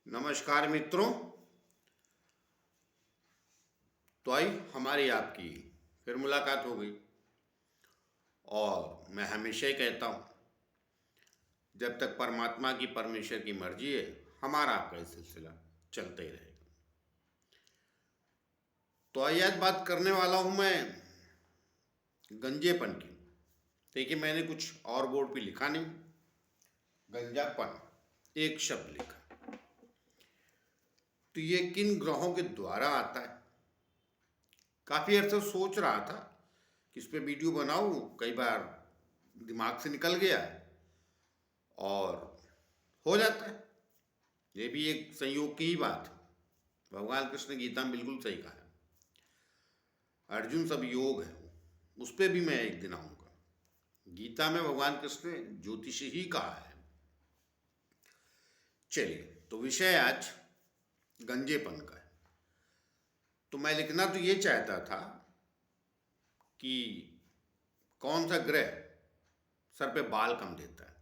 नमस्कार मित्रों। तो आई हमारी आपकी फिर मुलाकात हो गई। और मैं हमेशा ही कहता हूँ, जब तक परमात्मा की परमेश्वर की मर्जी है, हमारा आपका ये सिलसिला चलता ही रहेगा। तो आई आज बात करने वाला हूँ मैं गंजेपन की। देखिए, मैंने कुछ और बोर्ड पे लिखा नहीं, गंजापन एक शब्द लिखा। तो ये किन ग्रहों के द्वारा आता है? काफ़ी अर्से सोच रहा था कि इस पे वीडियो बनाऊं, कई बार दिमाग से निकल गया और हो जाता है। ये भी एक संयोग की ही बात है। भगवान कृष्ण ने गीता में बिल्कुल सही कहा है, अर्जुन सब योग है। उस पर भी मैं एक दिन आऊँगा। गीता में भगवान कृष्ण ने ज्योतिष ही कहा है। चलिए, तो विषय आज गंजेपन का है। तो मैं लिखना तो ये चाहता था कि कौन सा ग्रह सर पे बाल कम देता है,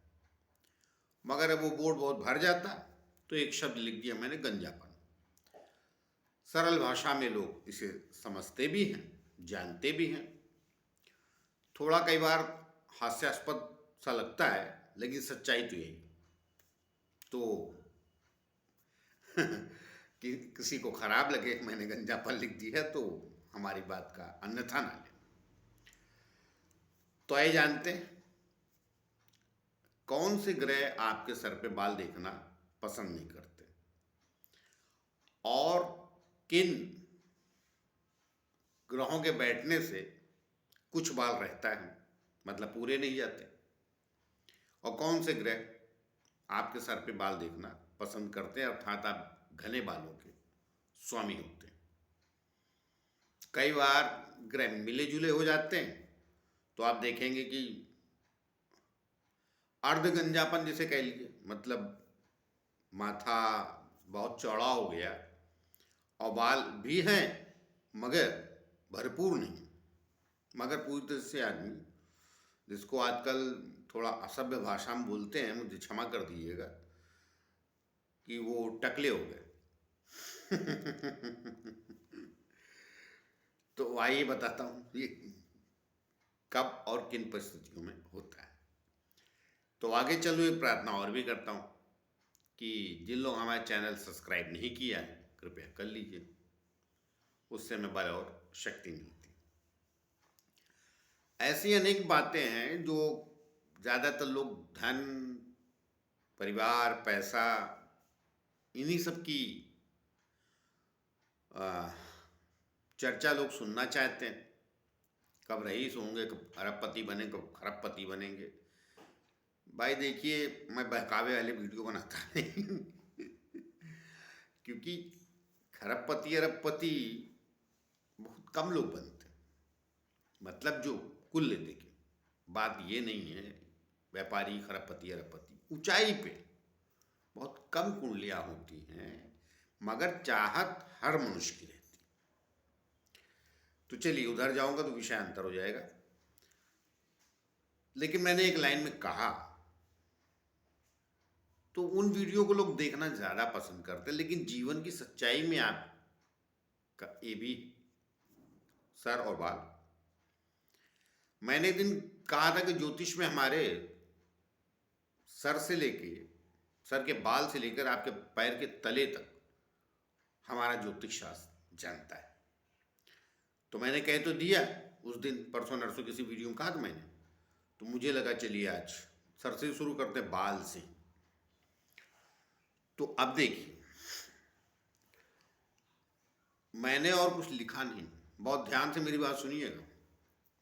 मगर अब वो बोर्ड बहुत भर जाता, तो एक शब्द लिख दिया मैंने, गंजापन। सरल भाषा में लोग इसे समझते भी हैं, जानते भी हैं। थोड़ा कई बार हास्यास्पद सा लगता है, लेकिन सच्चाई तो यही। तो कि किसी को खराब लगे कि मैंने गंजापन लिख दी है, तो हमारी बात का अन्यथा ना ले। तो आइए जानते हैं कौन से ग्रह आपके सर पे बाल देखना पसंद नहीं करते और किन ग्रहों के बैठने से कुछ बाल रहता है, मतलब पूरे नहीं जाते, और कौन से ग्रह आपके सर पे बाल देखना पसंद करते हैं, अर्थात आप घने बालों के स्वामी होते हैं। कई बार ग्रह मिले जुले हो जाते हैं, तो आप देखेंगे कि अर्ध गंजापन जिसे कह लीजिए, मतलब माथा बहुत चौड़ा हो गया और बाल भी हैं मगर भरपूर नहीं, मगर पूरी तरह से आदमी, जिसको आजकल थोड़ा असभ्य भाषा में बोलते हैं, मुझे क्षमा कर दीजिएगा, कि वो टकले हो गए। तो आइए बताता हूँ ये कब और किन परिस्थितियों में होता है। तो आगे चलो, एक प्रार्थना और भी करता हूँ कि जिन लोग हमारे चैनल सब्सक्राइब नहीं किया है, कृपया कर लीजिए, उससे हमें बल और शक्ति मिलती है। ऐसी अनेक बातें हैं जो ज़्यादातर लोग धन, परिवार, पैसा, इन्हीं सब की चर्चा लोग सुनना चाहते हैं। कब रईस होंगे, कब अरबपति बनेंगे, कब खरबपति बनेंगे। भाई देखिए, मैं बहकावे वाले वीडियो बनाता नहीं क्योंकि खरबपति अरबपति बहुत कम लोग बनते हैं, मतलब जो कुल देखे। बात ये नहीं है व्यापारी खरबपति अरबपति, ऊंचाई पे बहुत कम कुंडलियाँ होती हैं, मगर चाहत हर मनुष्य की रहती। तो चलिए, उधर जाऊंगा तो विषय अंतर हो जाएगा। लेकिन मैंने एक लाइन में कहा, तो उन वीडियो को लोग देखना ज़्यादा पसंद करते हैं, लेकिन जीवन की सच्चाई में आपका ये भी सर और बाल। मैंने एक दिन कहा था कि ज्योतिष में हमारे सर से लेके, सर के बाल से लेकर आपके पैर के तले तक हमारा ज्योतिष शास्त्र जानता है। तो मैंने कह तो दिया उस दिन, परसों नरसों किसी वीडियो में कहा था मैंने। तो मुझे लगा चलिए आज सर से शुरू करते हैं, बाल से। तो अब देखिए, मैंने और कुछ लिखा नहीं, बहुत ध्यान से मेरी बात सुनिएगा।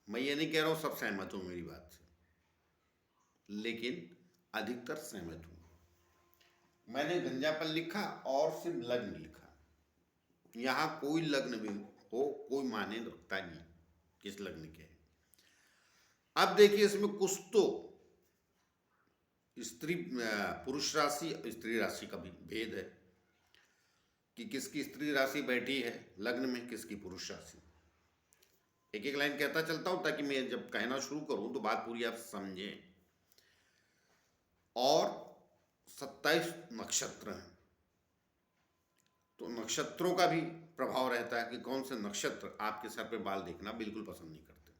मैं ये नहीं कह रहा हूँ सब सहमत हूँ मेरी बात से, लेकिन अधिकतर सहमत हूँ। मैंने गंजापन लिखा और सिर्फ लग्न लिखा। यहाँ कोई लग्न भी हो, कोई मायने रखता नहीं किस लग्न के है। अब देखिए, इसमें कुछ तो स्त्री पुरुष राशि, स्त्री राशि का भी भेद है कि किसकी स्त्री राशि बैठी है लग्न में, किसकी पुरुष राशि। एक एक लाइन कहता चलता हूं ताकि मैं जब कहना शुरू करूं तो बात पूरी आप समझें। और 27 नक्षत्र हैं, तो नक्षत्रों का भी प्रभाव रहता है कि कौन से नक्षत्र आपके सर पे बाल देखना बिल्कुल पसंद नहीं करते,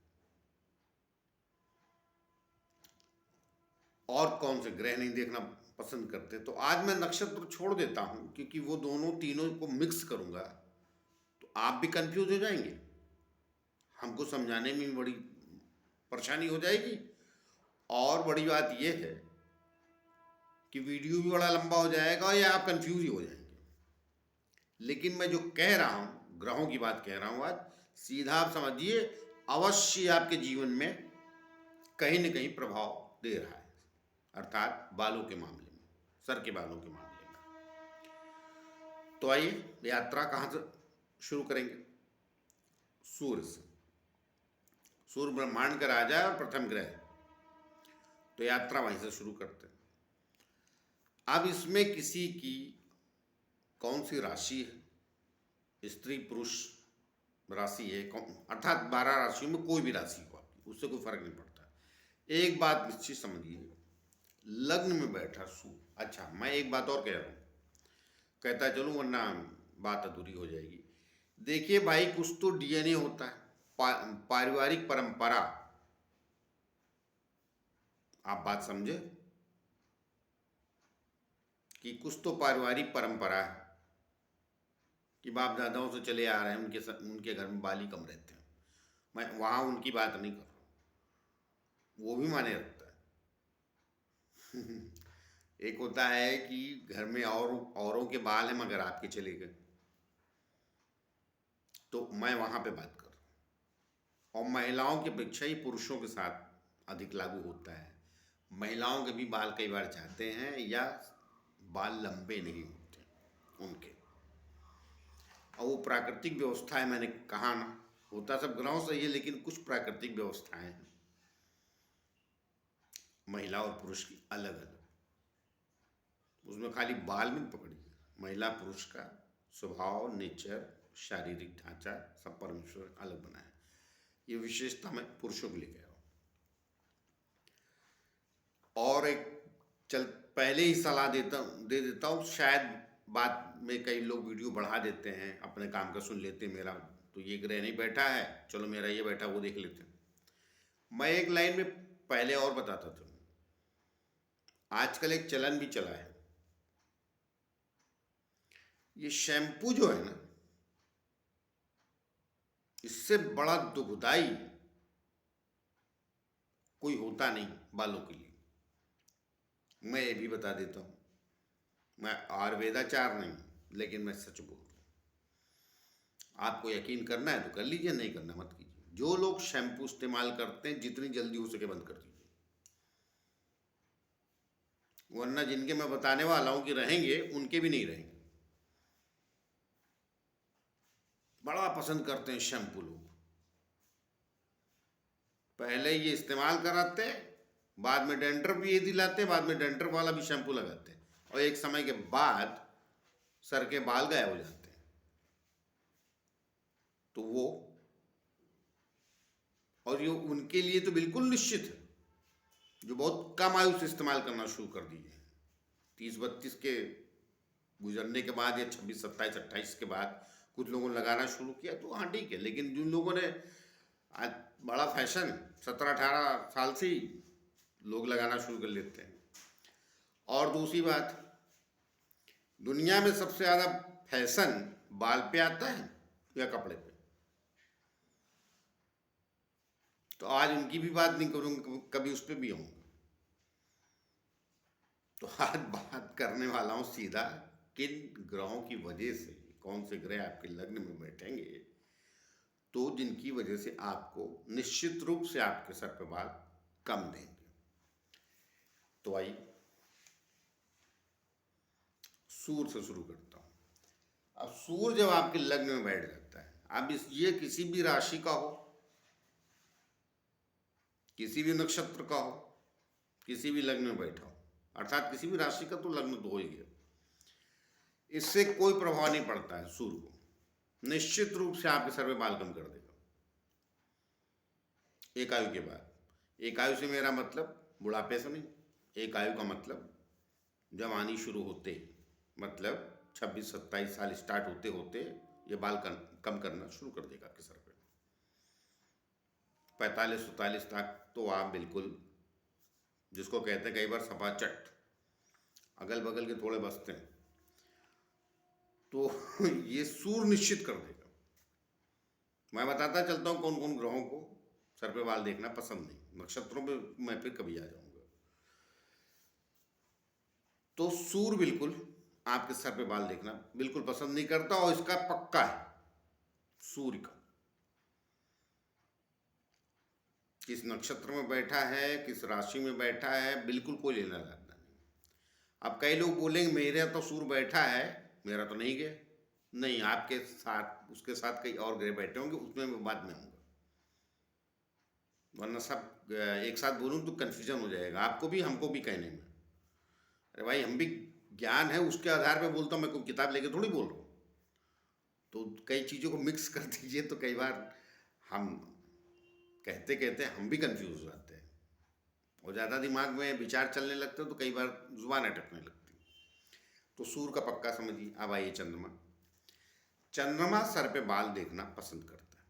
और कौन से ग्रह नहीं देखना पसंद करते। तो आज मैं नक्षत्र छोड़ देता हूं, क्योंकि वो दोनों तीनों को मिक्स करूंगा तो आप भी कंफ्यूज हो जाएंगे, हमको समझाने में भी बड़ी परेशानी हो जाएगी, और बड़ी बात यह है कि वीडियो भी बड़ा लंबा हो जाएगा या आप कंफ्यूज ही हो जाएंगे। लेकिन मैं जो कह रहा हूं, ग्रहों की बात कह रहा हूं आज, सीधा आप समझिए, अवश्य आपके जीवन में कहीं न कहीं प्रभाव दे रहा है, अर्थात बालों के मामले में, सर के बालों के मामले में। तो आइए यात्रा कहाँ से शुरू करेंगे? सूर्य से। सूर्य ब्रह्मांड का राजा और प्रथम ग्रह, तो यात्रा वहीं से शुरू करते हैं। अब इसमें किसी की कौन सी राशि है, स्त्री पुरुष राशि है, अर्थात 12 राशियों में कोई भी राशि हो आपकी, उससे कोई फर्क नहीं पड़ता। एक बात निश्चित समझिए, लग्न में बैठा सूर्य। अच्छा, मैं एक बात और कह रहा हूँ, कहता चलूँ वरना बात अधूरी हो जाएगी। देखिए भाई, कुछ तो डीएनए होता है, पारिवारिक परंपरा, आप बात समझे कि कुछ तो पारिवारिक परंपरा है कि बाप दादाओं से चले आ रहे हैं, उनके घर में बाल कम रहते हैं। मैं वहाँ उनकी बात नहीं कर रहा हूँ, वो भी माने रखता है। एक होता है कि घर में औरों के बाल हैं मगर आपके चले गए, तो मैं वहाँ पे बात कर रहा हूँ। और महिलाओं की अपेक्षा ही पुरुषों के साथ अधिक लागू होता है। महिलाओं के भी बाल कई बार चाहते हैं या बाल लंबे नहीं होते उनके, और वो प्राकृतिक व्यवस्था है। मैंने कहा ना, होता सब ग्रहों से ही है, लेकिन कुछ प्राकृतिक व्यवस्थाएं हैं महिला और पुरुष की अलग अलग, उसमें खाली बाल में पकड़ी। महिला पुरुष का स्वभाव, नेचर, शारीरिक ढांचा सब परमेश्वर अलग बनाया। ये विशेषता मैं पुरुषों के लिए कह रहा हूँ। और एक चल पहले ही सलाह दे देता हूँ, शायद बाद में कई लोग वीडियो बढ़ा देते हैं, अपने काम का सुन लेते हैं, मेरा तो ये ग्रह नहीं बैठा है, चलो मेरा ये बैठा, वो देख लेते हैं। मैं एक लाइन में पहले और बताता था, आजकल एक चलन भी चला है, ये शैम्पू जो है ना, इससे बड़ा दुखदाई कोई होता नहीं बालों के लिए। मैं ये भी बता देता हूँ, मैं आयुर्वेदाचार नहीं, लेकिन मैं सच बोल रहा हूँ। आपको यकीन करना है तो कर लीजिए, नहीं करना मत कीजिए। जो लोग शैम्पू इस्तेमाल करते हैं, जितनी जल्दी हो सके बंद कर दीजिए, वरना जिनके मैं बताने वाला हूँ कि रहेंगे, उनके भी नहीं रहेंगे। बड़ा पसंद करते हैं शैम्पू लोग, पहले ये इस्तेमाल कराते, बाद में डैंड्रफ भी ये दिलाते, बाद में डैंड्रफ वाला भी शैम्पू लगाते, और एक समय के बाद सर के बाल गायब हो जाते हैं। तो वो, और ये उनके लिए तो बिल्कुल निश्चित है, जो बहुत कम आयु से इस्तेमाल करना शुरू कर दिए, 30-32 के गुजरने के बाद या 26, 27, 28 के बाद कुछ लोगों ने लगाना शुरू किया, तो हाँ ठीक है। लेकिन जिन लोगों ने आज बड़ा फैशन 17-18 साल से ही लोग लगाना शुरू कर लेते हैं। और दूसरी बात, दुनिया में सबसे ज़्यादा फैशन बाल पे आता है या कपड़े पे? तो आज उनकी भी बात नहीं करूँगा, कभी उस पर भी आऊँगा। तो आज बात करने वाला हूँ सीधा, किन ग्रहों की वजह से, कौन से ग्रह आपके लग्न में बैठेंगे तो जिनकी वजह से आपको निश्चित रूप से आपके सर पे बाल कम देंगे। तो आइए सूर्य से शुरू करता हूँ। अब सूर्य जब आपके लग्न में बैठ जाता है, अब ये किसी भी राशि का हो, किसी भी नक्षत्र का हो, किसी भी लग्न में बैठा हो, अर्थात किसी भी राशि का तो लग्न तो हो ही गया, इससे कोई प्रभाव नहीं पड़ता है। सूर्य को निश्चित रूप से आपके सर पे बाल कम कर देगा एक आयु के बाद। एक आयु से मेरा मतलब बुढ़ापे से नहीं, एक आयु का मतलब जवानी शुरू होते, मतलब 26-27 साल स्टार्ट होते होते ये बाल कम करना शुरू कर देगा आपके सर पे। 45-47 तक तो आप बिल्कुल, जिसको कहते हैं कई बार सपाचट, अगल बगल के थोड़े बसते हैं, तो ये सूर निश्चित कर देगा। मैं बताता चलता हूँ कौन कौन ग्रहों को सर पे बाल देखना पसंद नहीं, नक्षत्रों पे मैं फिर कभी आ जाऊंगा। तो सूर बिल्कुल आपके सर पे बाल देखना बिल्कुल पसंद नहीं करता, और इसका पक्का है सूर्य का, किस नक्षत्र में बैठा है, किस राशि में बैठा है, बिल्कुल कोई लेना देना नहीं। अब कई लोग बोलेंगे मेरा तो सूर्य बैठा है, मेरा तो नहीं गया। नहीं, आपके साथ उसके साथ कई और ग्रह बैठे होंगे, उसमें मैं बाद में आऊंगा, वरना सब एक साथ बोलूँ तो कन्फ्यूजन हो जाएगा आपको भी हमको भी कहने में। अरे भाई, हम भी ज्ञान है उसके आधार पे बोलता हूँ, मैं कोई किताब लेके थोड़ी बोल रहा हूँ। तो कई चीज़ों को मिक्स कर दीजिए तो कई बार हम कहते कहते हम भी कंफ्यूज हो जाते हैं, और ज़्यादा दिमाग में विचार चलने लगते हैं तो कई बार जुबान अटकने लगती है। तो सूर्य का पक्का समझिए। अब आइए चंद्रमा। चंद्रमा सर पे बाल देखना पसंद करता है।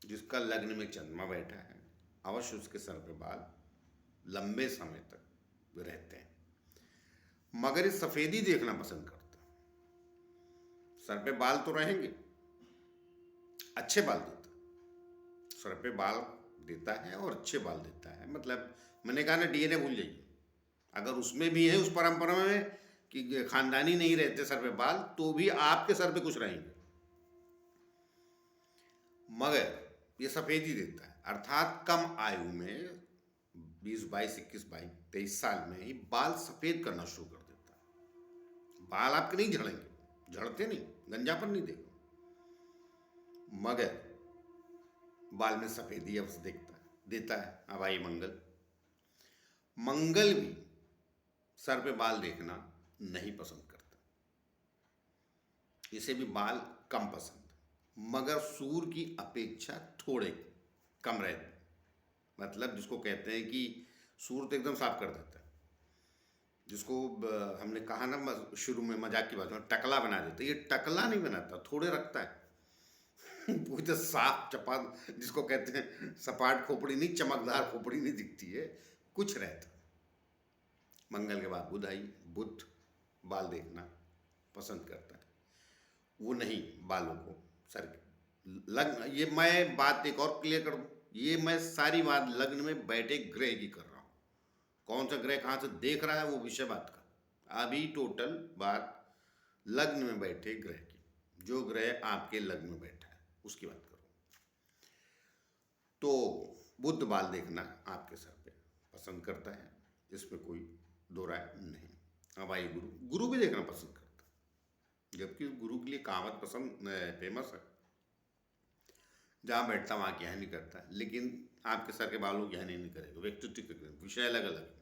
जिसका लग्न में चंद्रमा बैठा है, अवश्य उसके सर पे बाल लंबे समय तक रहते हैं। मगर ये सफेदी देखना पसंद करता है। सर पे बाल तो रहेंगे, अच्छे बाल देता है, सर पे बाल देता है और अच्छे बाल देता है। मतलब मैंने कहा ना, डीएनए भूल जाइए, अगर उसमें भी है उस परंपरा में कि खानदानी नहीं रहते सर पे बाल, तो भी आपके सर पे कुछ रहेंगे। मगर ये सफेदी देता है, अर्थात कम आयु में 20-22-21-22-23 साल में ही बाल सफेद करना शुरू कर देता है। बाल आपके नहीं झड़ेंगे, झड़ते नहीं, गंजापन नहीं देगा, मगर बाल में सफेदी अवश्य देता है। अब आई मंगल। मंगल भी सर पे बाल देखना नहीं पसंद करता, इसे भी बाल कम पसंद, मगर सूर्य की अपेक्षा थोड़े कम रहते। मतलब जिसको कहते हैं कि सूर्य तो एकदम साफ कर देता है, जिसको हमने कहा ना शुरू में मजाक की बात में, टकला बना देता है। ये टकला नहीं बनाता, थोड़े रखता है। पूरी तो साफ चपाट, जिसको कहते हैं सपाट खोपड़ी नहीं, चमकदार खोपड़ी नहीं दिखती है, कुछ रहता। मंगल के बाद बुध आई। बुध बाल देखना पसंद करता है, वो नहीं बालों को सर लग्न। ये मैं बात एक और क्लियर कर दूं, ये मैं सारी बात लग्न में बैठे ग्रह की कर रहा हूँ। कौन सा ग्रह कहाँ से देख रहा है वो विषय बात का, अभी टोटल बात लग्न में बैठे ग्रह की। जो ग्रह आपके लग्न में बैठा है उसकी बात करो। तो बुध बाल देखना आपके सर पे पसंद करता है, इसमें कोई दो राय नहीं। अब आई गुरु। गुरु भी देखना पसंद करता है, जबकि गुरु के लिए कहावत पसंद फेमस है, जहाँ बैठता वहाँ क्या नहीं करता, लेकिन आपके सर के बालों की हानि नहीं करेगा। व्यक्तित्व के विषय अलग अलग।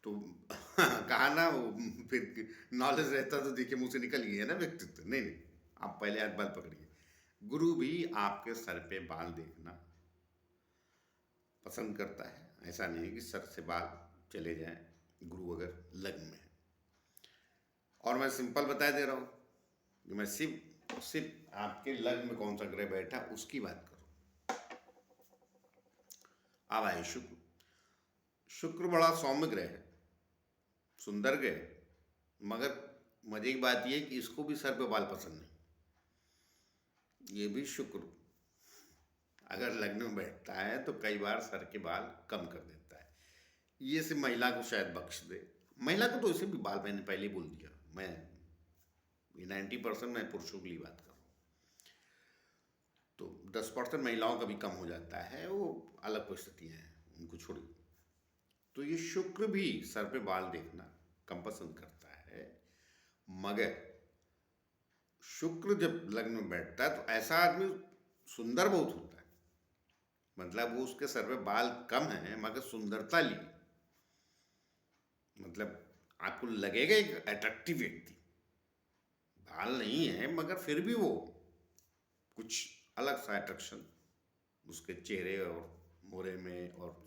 तो कहा ना वो, फिर नॉलेज रहता तो देखिए मुंह से निकल गई है ना व्यक्तित्व। नहीं नहीं, आप पहले हाथ बात पकड़िए। गुरु भी आपके सर पे बाल देखना पसंद करता है। ऐसा नहीं है कि सर से बाल चले जाएं गुरु अगर लग्न में है। और मैं सिंपल बता दे रहा हूँ कि मैं सिर्फ आपके लग्न में कौन सा ग्रह बैठा उसकी बात करूँ। अब आए शुक्र। शुक्र बड़ा सौम्य ग्रह है, सुंदर ग्रह, मगर मजे की बात यह है कि इसको भी सर पे बाल पसंद नहीं। ये भी शुक्र अगर लग्न में बैठता है तो कई बार सर के बाल कम कर देता है। ये सिर्फ महिला को शायद बख्श दे, महिला को तो इसे भी बाल, मैंने पहले ही बोल दिया। मैं 90% मैं पुरुषों के लिए बात कर रहा हूँ, तो 10% महिलाओं का भी कम हो जाता है, वो अलग परिस्थितियाँ हैं, उनको छोड़िए। तो ये शुक्र भी सर पे बाल देखना कम पसंद करता है, मगर शुक्र जब लग्न में बैठता है तो ऐसा आदमी सुंदर बहुत होता है। मतलब वो उसके सर पे बाल कम है मगर सुंदरता लिए, मतलब आपको लगेगा एक अट्रैक्टिव व्यक्ति। बाल नहीं है मगर फिर भी वो कुछ अलग सा अट्रैक्शन उसके चेहरे और मोरे में, और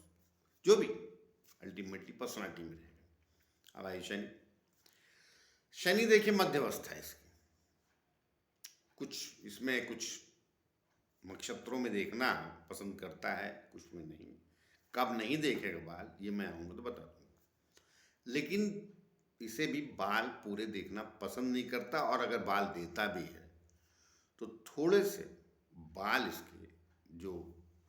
जो भी अल्टीमेटली पर्सनालिटी में रहेगा। अब आई शनि। शनि देखिए मध्यवस्था है इसकी, कुछ इसमें कुछ नक्षत्रों में देखना पसंद करता है, कुछ में नहीं। कब नहीं देखेगा बाल ये मैं आऊँगा तो बता दूँगा, लेकिन इसे भी बाल पूरे देखना पसंद नहीं करता, और अगर बाल देता भी है तो थोड़े से बाल इसके, जो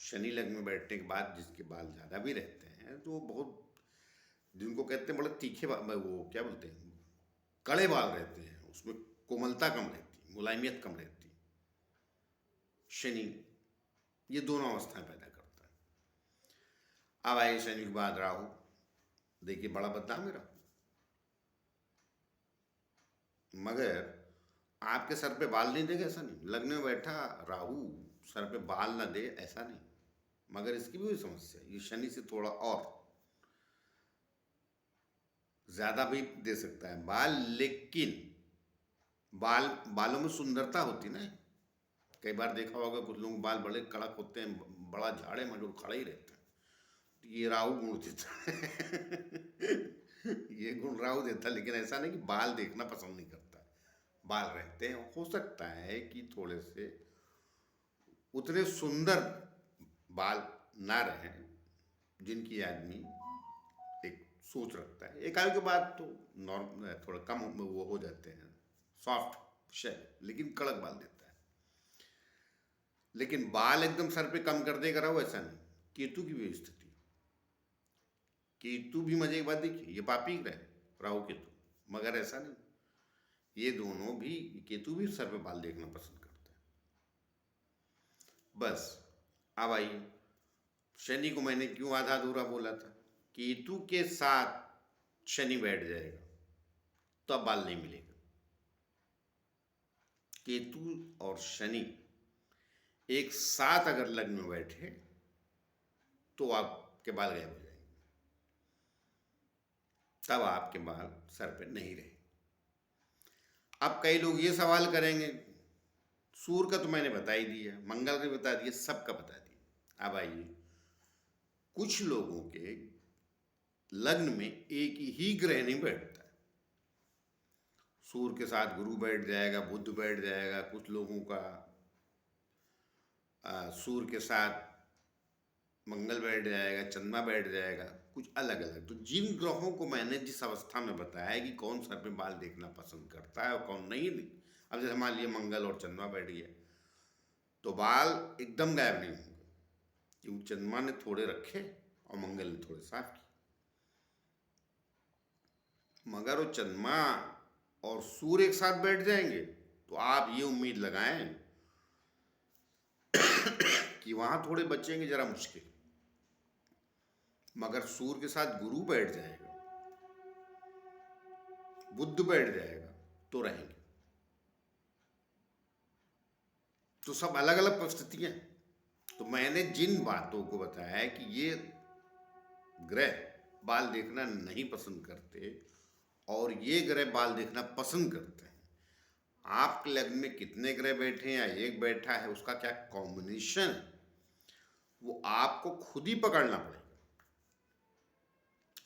शनि लग्न में बैठने के बाद जिसके बाल ज़्यादा भी रहते हैं, तो वो बहुत, जिनको कहते हैं बड़े तीखे वो क्या बोलते हैं, कड़े बाल रहते हैं, उसमें कोमलता कम रहती, मुलायमियत कम रहती। शनि ये दोनों अवस्थाएं पैदा करता है। अब आए शनि के बाद राहु। देखिए बड़ा बदनाम है राहु, मगर आपके सर पे बाल नहीं देगा ऐसा नहीं, लग्न में बैठा राहु सर पे बाल ना दे ऐसा नहीं, मगर इसकी भी समस्या है, ये शनि से थोड़ा और ज्यादा भी दे सकता है बाल, लेकिन बालों में सुंदरता होती ना। कई बार देखा होगा कुछ लोगों के बाल बड़े कड़क होते हैं, बड़ा झाड़े मजूर खड़े ही रहते हैं, तो ये राहु गुण देता है। ये गुण राहु देता है, लेकिन ऐसा नहीं कि बाल देखना पसंद नहीं करता। बाल रहते हैं, हो सकता है कि थोड़े से उतने सुंदर बाल ना रहें जिनकी आदमी एक सोच रखता है। एक आयु के बाद तो नॉर्म थोड़ा कम वो हो जाते हैं, सॉफ्ट शेल, लेकिन कड़क बाल देता है। लेकिन बाल एकदम सर पे कम कर देगा राहु ऐसा नहीं। केतु की भी स्थिति, केतु भी मजे की बात देखिए, ये पापी ग्रह राहु केतु, मगर ऐसा नहीं, ये दोनों भी, केतु भी सर पे बाल देखना पसंद करता है। बस अब आइए, शनि को मैंने क्यों आधा अधूरा बोला था, केतु के साथ शनि बैठ जाएगा तो अब बाल नहीं मिलेगा। केतु और शनि एक साथ अगर लग्न में बैठे तो आपके बाल गायब हो जाएंगे, तब आपके बाल सर पे नहीं रहे। अब कई लोग ये सवाल करेंगे, सूर्य का तो मैंने बता ही दिया, मंगल का बता दिया, सबका बता दिया। अब आइए, कुछ लोगों के लग्न में एक ही ग्रह नहीं बैठता है, सूर्य के साथ गुरु बैठ जाएगा, बुध बैठ जाएगा, कुछ लोगों का सूर्य के साथ मंगल बैठ जाएगा, चंद्रमा बैठ जाएगा, कुछ अलग अलग। तो जिन ग्रहों को मैंने जिस अवस्था में बताया है कि कौन सर पे बाल देखना पसंद करता है और कौन नहीं, अब जैसे मान लिया मंगल और चंद्रमा बैठ गया तो बाल एकदम गायब नहीं होंगे, क्योंकि चंद्रमा ने थोड़े रखे और मंगल ने थोड़े साफ किए। मगर वो चंद्रमा और सूर्य एक साथ बैठ जाएंगे तो आप ये उम्मीद लगाएं कि वहां थोड़े बचेंगे जरा मुश्किल। मगर सूर्य के साथ गुरु बैठ जाएगा, बुध बैठ जाएगा तो रहेंगे। तो सब अलग अलग परिस्थितियां। तो मैंने जिन बातों को बताया है कि ये ग्रह बाल देखना नहीं पसंद करते और ये ग्रह बाल देखना पसंद करते हैं, आपके लग्न में कितने ग्रह बैठे हैं या एक बैठा है, उसका क्या कॉम्बिनेशन वो आपको खुद ही पकड़ना पड़ेगा।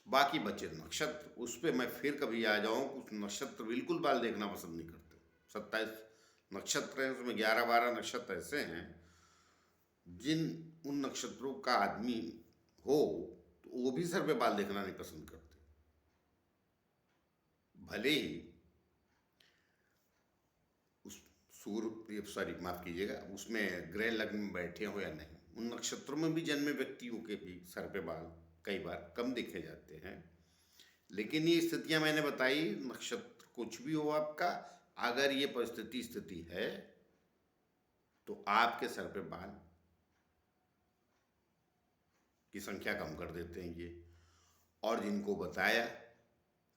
बाकी बचे नक्षत्र, उस पर मैं फिर कभी आ जाऊं। कुछ नक्षत्र बिल्कुल बाल देखना पसंद नहीं करते। 27 नक्षत्र हैं, उसमें 11-12 नक्षत्र ऐसे हैं जिन उन नक्षत्रों का आदमी हो तो वो भी सर पे बाल देखना नहीं पसंद करते, भले ही उस सूर्य, सॉरी माफ कीजिएगा, उसमें ग्रह लग्न में बैठे हो या नहीं। उन नक्षत्रों में भी जन्मे व्यक्तियों के भी सर पे बाल कई बार कम देखे जाते हैं। लेकिन ये स्थितियां मैंने बताई, नक्षत्र कुछ भी हो आपका, अगर ये परिस्थिति स्थिति है तो आपके सर पे बाल की संख्या कम कर देते हैं ये। और जिनको बताया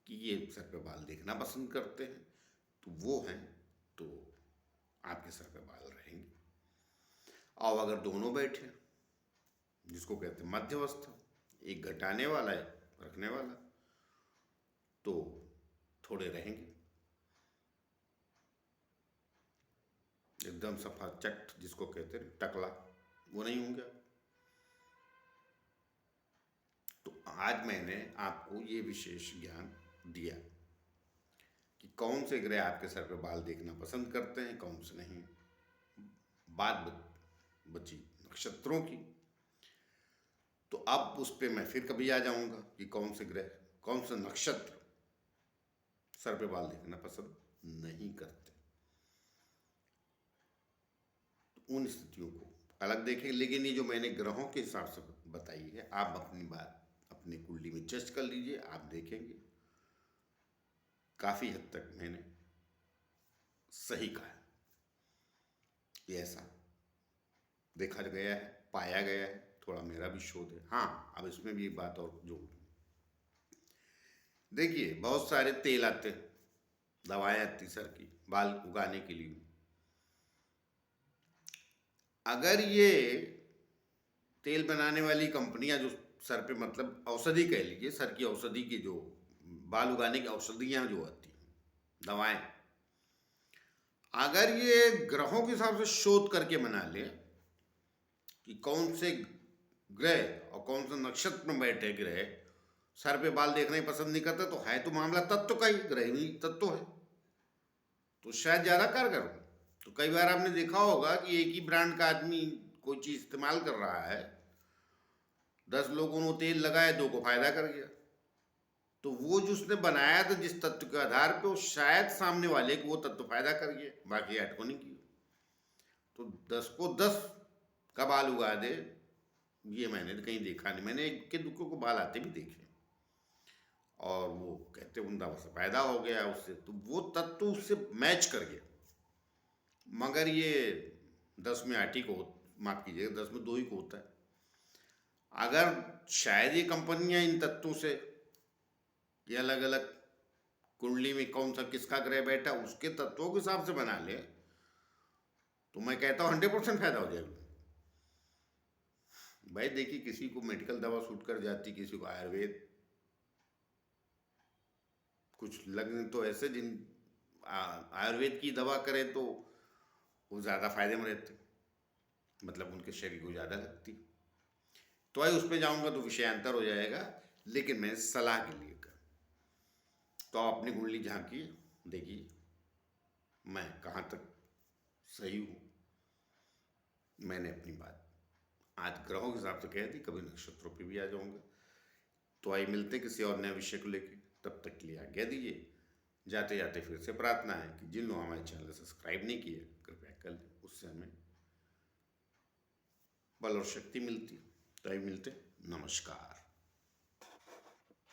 कि ये सर पे बाल देखना पसंद करते हैं तो वो हैं, तो आपके सर पे बाल रहेंगे। और अगर दोनों बैठे, जिसको कहते हैं मध्यवस्था, एक घटाने वाला है रखने वाला, तो थोड़े रहेंगे। एकदम सफा चट जिसको कहते हैं टकला, वो नहीं होंगे। तो आज मैंने आपको ये विशेष ज्ञान दिया कि कौन से ग्रह आपके सर पे बाल देखना पसंद करते हैं, कौन से नहीं। बात बची नक्षत्रों की, तो अब उस पे मैं फिर कभी आ जाऊंगा कि कौन से ग्रह, कौन से नक्षत्र सर पे बाल देखना पसंद नहीं करते। तो उन स्थितियों को अलग देखें, लेकिन ये जो मैंने ग्रहों के हिसाब से बताई है, आप अपनी बात अपनी कुंडली में टेस्ट कर लीजिए, आप देखेंगे काफी हद तक मैंने सही कहा है। ये ऐसा देखा गया है, पाया गया है, थोड़ा मेरा भी शोध है। हाँ, अब इसमें भी एक बात और जोड़, देखिए बहुत सारे तेल आते हैं, दवाएं आती सर की बाल उगाने के लिए। अगर ये तेल बनाने वाली कंपनियां जो सर पे, मतलब औषधि कह लीजिए, सर की औषधि की जो बाल उगाने की औषधियां जो आती हैं, दवाएं, अगर ये ग्रहों के हिसाब से शोध करके बना ले कि कौन से ग्रह और कौन से नक्षत्र में बैठे ग्रह सर पे बाल देखना ही पसंद नहीं करते, तो है तो मामला तत्व का ही, ग्रह ही तत्व है, तो शायद ज्यादा कारगर हो। तो कई बार आपने देखा होगा कि एक ही ब्रांड का आदमी कोई चीज इस्तेमाल कर रहा है, 10 लोगों ने तेल लगाया, 2 को फायदा कर गया, तो वो जो उसने बनाया था जिस तत्व के आधार पे, वो शायद सामने वाले को वो तत्व फायदा कर गया, बाकी ऐड को नहीं किया। तो 10 को 10 का बाल उगा दे, ये मैंने तो कहीं देखा नहीं। मैंने एक के दुखों को बाल आते भी देखे, और वो कहते उनका से पैदा हो गया उससे, तो वो तत्व उससे मैच कर गया। मगर ये 10 में 8 ही को, माफ कीजिएगा, 10 में 2 ही को होता है। अगर शायद ये कंपनियां इन तत्वों से, ये अलग अलग कुंडली में कौन सा किसका ग्रह बैठा उसके तत्वों के हिसाब से बना ले, तो मैं कहता हूँ 100% फायदा हो जाएगा। भाई देखिए, किसी को मेडिकल दवा सूट कर जाती, किसी को आयुर्वेद, कुछ लगने तो ऐसे जिन आयुर्वेद की दवा करें तो वो ज़्यादा फायदेमंद रहते, मतलब उनके शरीर को ज़्यादा लगती। तो आई उस पर जाऊंगा तो विषयांतर हो जाएगा, लेकिन मैं सलाह के लिए कर, तो आप अपनी कुंडली झांकिए, देखिए मैं कहाँ तक सही हूँ। मैंने अपनी बात आज ग्रहों के हिसाब से कह दी, कभी नक्षत्रों पे भी आ जाऊंगा। तो आई मिलते किसी और नए विषय को लेकर, तब तक के लिए आज्ञा दीजिए। जाते जाते फिर से प्रार्थना है कि जिन लोग हमारे चैनल सब्सक्राइब नहीं किए, कृपया कर लें, उससे हमें बल और शक्ति मिलती। तो आई मिलते, नमस्कार।